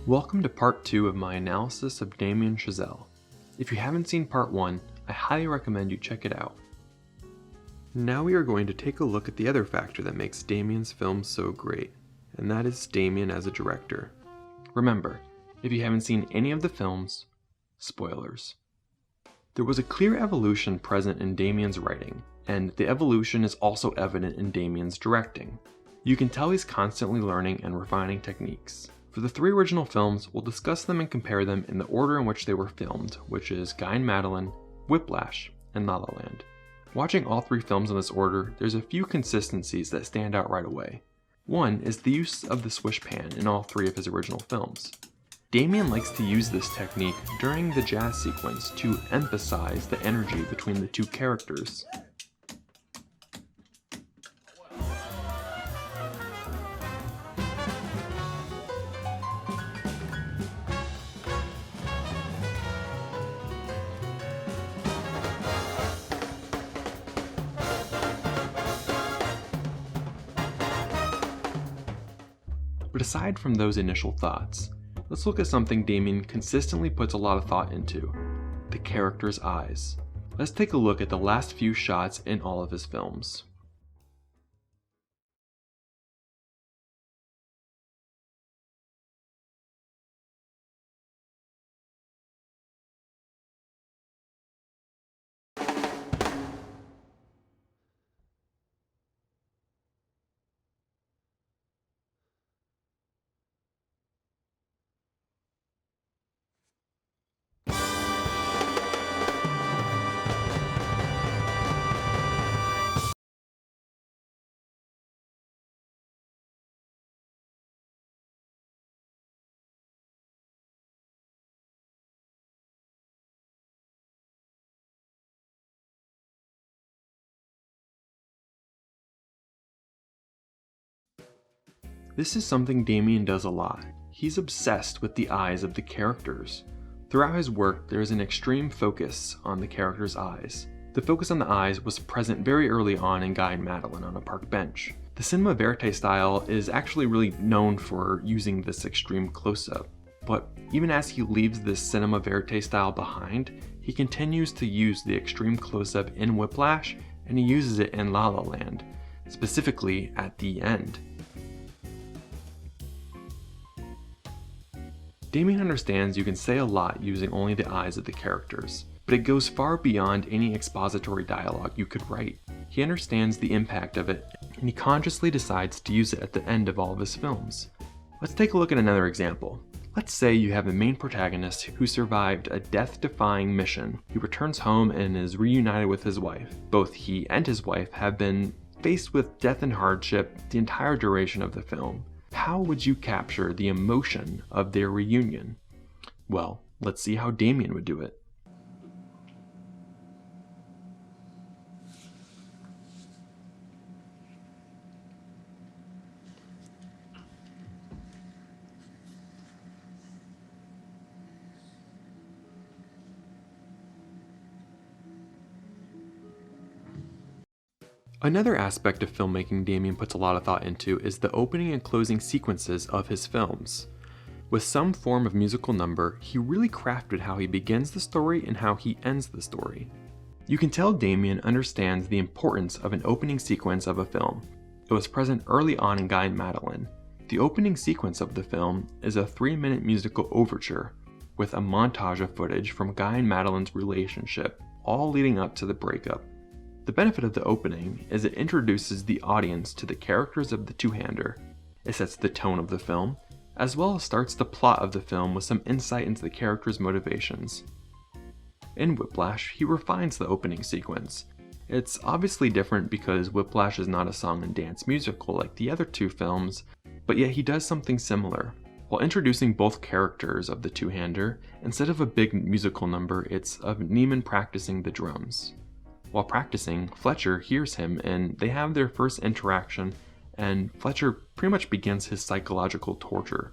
Welcome to part 2 of my analysis of Damien Chazelle. If you haven't seen part 1, I highly recommend you check it out. Now we are going to take a look at the other factor that makes Damien's films so great, and that is Damien as a director. Remember, if you haven't seen any of the films, spoilers. There was a clear evolution present in Damien's writing, and the evolution is also evident in Damien's directing. You can tell he's constantly learning and refining techniques. For the 3 original films, we'll discuss them and compare them in the order in which they were filmed, which is Guy and Madeline, Whiplash, and La La Land. Watching all 3 films in this order, there's a few consistencies that stand out right away. One is the use of the swish pan in all 3 of his original films. Damien likes to use this technique during the jazz sequence to emphasize the energy between the 2 characters. But aside from those initial thoughts, let's look at something Damien consistently puts a lot of thought into: the character's eyes. Let's take a look at the last few shots in all of his films. This is something Damien does a lot. He's obsessed with the eyes of the characters. Throughout his work, there is an extreme focus on the character's eyes. The focus on the eyes was present very early on in Guy and Madeline on a park bench. The cinema verite style is actually really known for using this extreme close-up, but even as he leaves this cinema verite style behind, he continues to use the extreme close-up in Whiplash, and he uses it in La La Land, specifically at the end. Damien understands you can say a lot using only the eyes of the characters, but it goes far beyond any expository dialogue you could write. He understands the impact of it, and he consciously decides to use it at the end of all of his films. Let's take a look at another example. Let's say you have a main protagonist who survived a death-defying mission. He returns home and is reunited with his wife. Both he and his wife have been faced with death and hardship the entire duration of the film. How would you capture the emotion of their reunion? Well, let's see how Damien would do it. Another aspect of filmmaking Damien puts a lot of thought into is the opening and closing sequences of his films. With some form of musical number, he really crafted how he begins the story and how he ends the story. You can tell Damien understands the importance of an opening sequence of a film. It was present early on in Guy and Madeline. The opening sequence of the film is a 3-minute musical overture with a montage of footage from Guy and Madeline's relationship, all leading up to the breakup. The benefit of the opening is it introduces the audience to the characters of the two-hander. It sets the tone of the film, as well as starts the plot of the film with some insight into the characters' motivations. In Whiplash, he refines the opening sequence. It's obviously different because Whiplash is not a song and dance musical like the other 2 films, but yet he does something similar. While introducing both characters of the two-hander, instead of a big musical number, it's of Neiman practicing the drums. While practicing, Fletcher hears him and they have their first interaction, and Fletcher pretty much begins his psychological torture.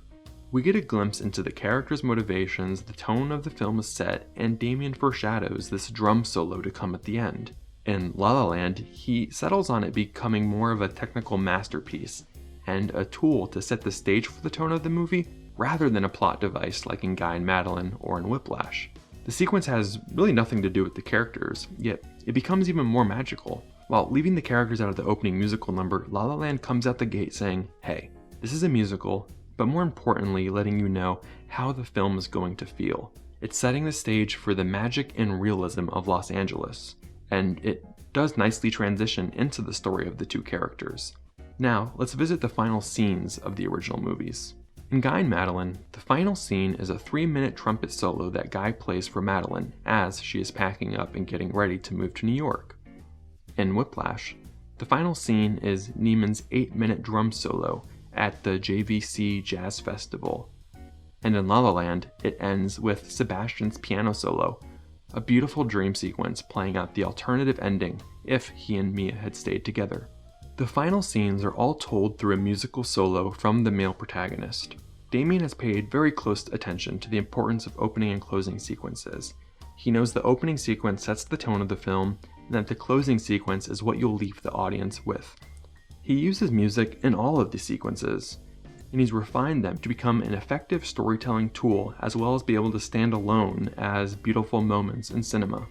We get a glimpse into the characters' motivations, the tone of the film is set, and Damien foreshadows this drum solo to come at the end. In La La Land, he settles on it becoming more of a technical masterpiece, and a tool to set the stage for the tone of the movie, rather than a plot device like in Guy and Madeline or in Whiplash. The sequence has really nothing to do with the characters, yet it becomes even more magical. While leaving the characters out of the opening musical number, La La Land comes out the gate saying, hey, this is a musical, but more importantly, letting you know how the film is going to feel. It's setting the stage for the magic and realism of Los Angeles, and it does nicely transition into the story of the two characters. Now, let's visit the final scenes of the original movies. In Guy and Madeline, the final scene is a 3-minute trumpet solo that Guy plays for Madeline as she is packing up and getting ready to move to New York. In Whiplash, the final scene is Neiman's 8-minute drum solo at the JVC Jazz Festival. And in La La Land, it ends with Sebastian's piano solo, a beautiful dream sequence playing out the alternative ending if he and Mia had stayed together. The final scenes are all told through a musical solo from the male protagonist. Damien has paid very close attention to the importance of opening and closing sequences. He knows the opening sequence sets the tone of the film, and that the closing sequence is what you'll leave the audience with. He uses music in all of the sequences, and he's refined them to become an effective storytelling tool as well as be able to stand alone as beautiful moments in cinema.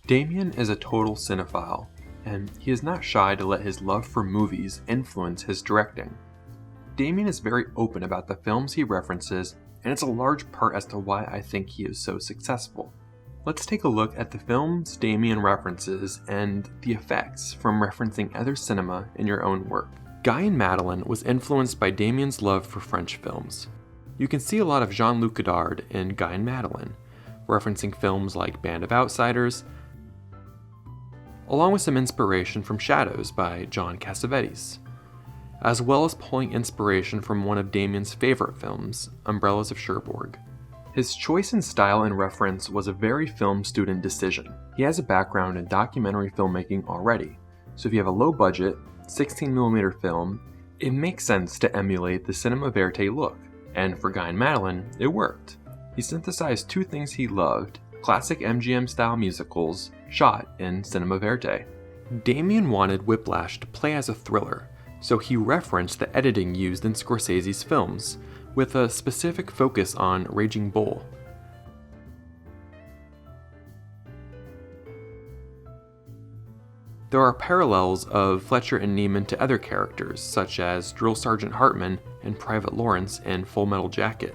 Damien is a total cinephile, and he is not shy to let his love for movies influence his directing. Damien is very open about the films he references, and it's a large part as to why I think he is so successful. Let's take a look at the films Damien references and the effects from referencing other cinema in your own work. Guy and Madeline was influenced by Damien's love for French films. You can see a lot of Jean-Luc Godard in Guy and Madeline, referencing films like Band of Outsiders, along with some inspiration from Shadows by John Cassavetes, as well as pulling inspiration from one of Damien's favorite films, Umbrellas of Cherbourg. His choice in style and reference was a very film student decision. He has a background in documentary filmmaking already, so if you have a low budget, 16mm film, it makes sense to emulate the cinema verite look, and for Guy and Madeline, it worked. He synthesized two things he loved, classic MGM-style musicals, shot in cinema verite. Damien wanted Whiplash to play as a thriller, so he referenced the editing used in Scorsese's films, with a specific focus on Raging Bull. There are parallels of Fletcher and Neiman to other characters, such as Drill Sergeant Hartman and Private Lawrence in Full Metal Jacket.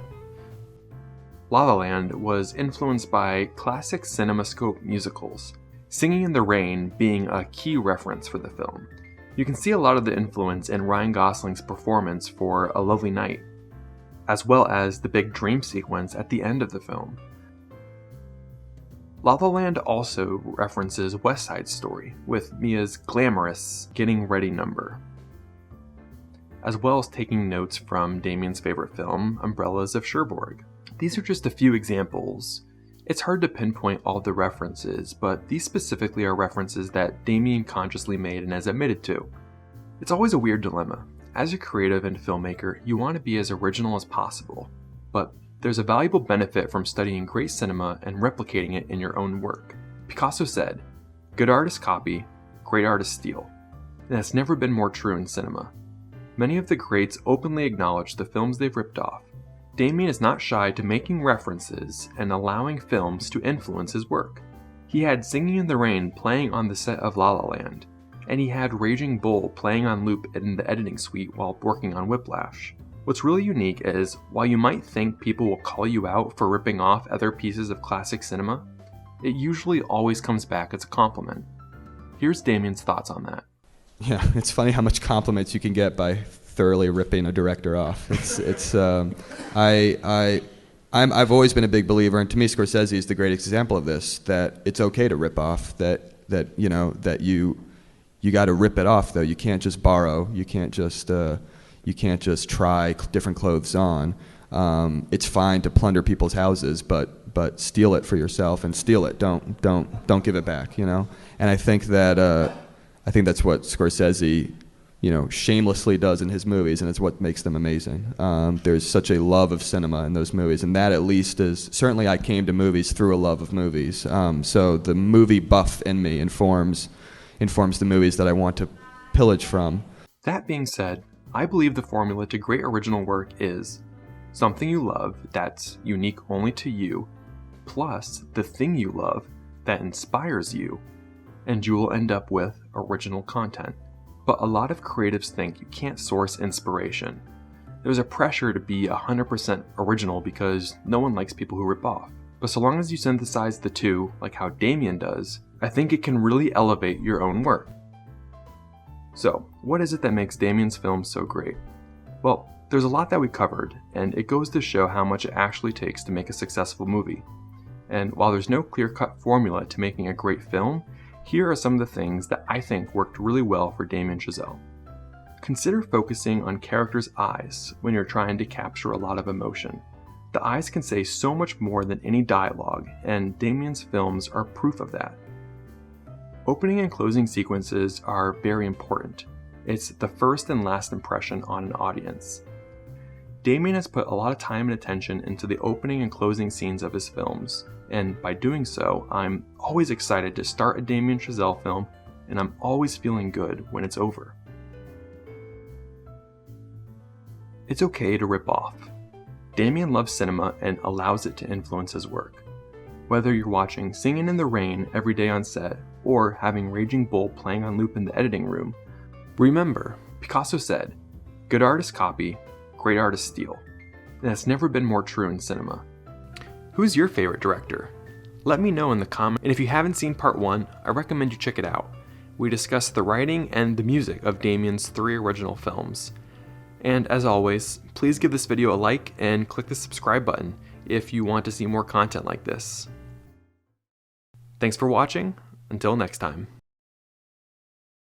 La La Land was influenced by classic CinemaScope musicals, Singing in the Rain being a key reference for the film. You can see a lot of the influence in Ryan Gosling's performance for A Lovely Night, as well as the big dream sequence at the end of the film. La La Land also references West Side Story, with Mia's glamorous getting ready number, as well as taking notes from Damien's favorite film, Umbrellas of Cherbourg. These are just a few examples. It's hard to pinpoint all the references, but these specifically are references that Damien consciously made and has admitted to. It's always a weird dilemma. As a creative and filmmaker, you want to be as original as possible, but there's a valuable benefit from studying great cinema and replicating it in your own work. Picasso said, "Good artists copy, great artists steal," and that's never been more true in cinema. Many of the greats openly acknowledge the films they've ripped off. Damien is not shy to making references and allowing films to influence his work. He had Singing in the Rain playing on the set of La La Land, and he had Raging Bull playing on loop in the editing suite while working on Whiplash. What's really unique is, while you might think people will call you out for ripping off other pieces of classic cinema, it usually always comes back as a compliment. Here's Damien's thoughts on that. Yeah, it's funny how much compliments you can get by thoroughly ripping a director off. I've always been a big believer, and to me Scorsese is the greatest example of this, that it's okay to rip off, that you got to rip it off though. You can't just borrow. You can't just try different clothes on. It's fine to plunder people's houses, but steal it for yourself and steal it. Don't give it back. And I think that's what Scorsese, shamelessly does in his movies, and it's what makes them amazing. There's such a love of cinema in those movies, and that at least is, certainly I came to movies through a love of movies. So the movie buff in me informs the movies that I want to pillage from. That being said, I believe the formula to great original work is something you love that's unique only to you, plus the thing you love that inspires you, and you will end up with original content. But a lot of creatives think you can't source inspiration. There's a pressure to be 100% original because no one likes people who rip off. But so long as you synthesize the two, like how Damien does, I think it can really elevate your own work. So, what is it that makes Damien's films so great? Well, there's a lot that we covered, and it goes to show how much it actually takes to make a successful movie. And while there's no clear-cut formula to making a great film, here are some of the things that I think worked really well for Damien Chazelle. Consider focusing on characters' eyes when you're trying to capture a lot of emotion. The eyes can say so much more than any dialogue, and Damien's films are proof of that. Opening and closing sequences are very important. It's the first and last impression on an audience. Damien has put a lot of time and attention into the opening and closing scenes of his films, and by doing so, I'm always excited to start a Damien Chazelle film, and I'm always feeling good when it's over. It's okay to rip off. Damien loves cinema and allows it to influence his work. Whether you're watching Singin' in the Rain every day on set, or having Raging Bull playing on loop in the editing room, remember, Picasso said, "Good artists copy, great artists steal." And that's never been more true in cinema. Who's your favorite director? Let me know in the comments, and if you haven't seen part 1, I recommend you check it out. We discuss the writing and the music of Damien's 3 original films. And as always, please give this video a like and click the subscribe button if you want to see more content like this. Thanks for watching. Until next time.